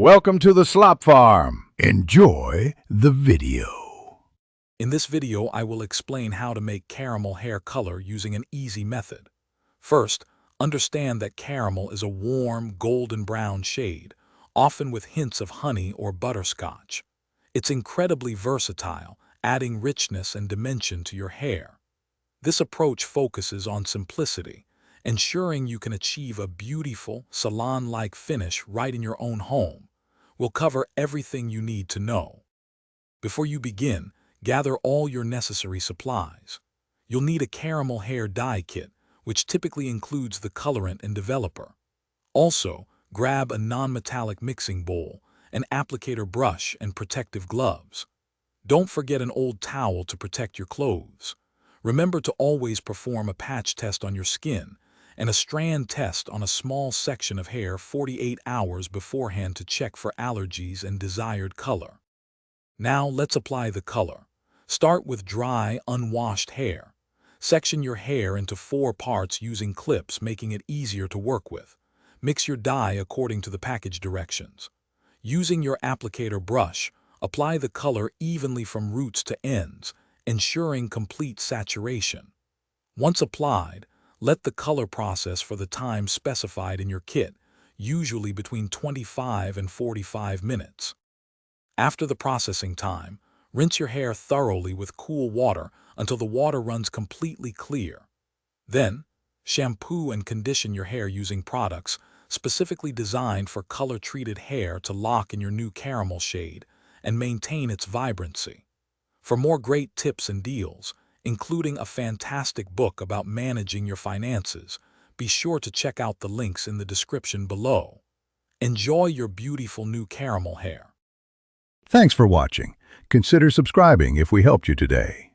Welcome to the Slop Farm. Enjoy the video. In this video, I will explain how to make caramel hair color using an easy method. First, understand that caramel is a warm, golden brown shade, often with hints of honey or butterscotch. It's incredibly versatile, adding richness and dimension to your hair. This approach focuses on simplicity, ensuring you can achieve a beautiful, salon-like finish right in your own home. We'll cover everything you need to know. Before you begin, gather all your necessary supplies. You'll need a caramel hair dye kit, which typically includes the colorant and developer. Also, grab a non-metallic mixing bowl, an applicator brush, and protective gloves. Don't forget an old towel to protect your clothes. Remember to always perform a patch test on your skin and a strand test on a small section of hair 48 hours beforehand to check for allergies and desired color. Now let's apply the color. Start with dry, unwashed hair. Section your hair into 4 parts using clips, making it easier to work with. Mix your dye according to the package directions. Using your applicator brush, apply the color evenly from roots to ends, ensuring complete saturation. Once applied, let the color process for the time specified in your kit, usually between 25 and 45 minutes. After the processing time, rinse your hair thoroughly with cool water until the water runs completely clear. Then, shampoo and condition your hair using products specifically designed for color-treated hair to lock in your new caramel shade and maintain its vibrancy. For more great tips and deals, including a fantastic book about managing your finances, be sure to check out the links in the description below. Enjoy your beautiful new caramel hair. Thanks for watching. Consider subscribing if we helped you today.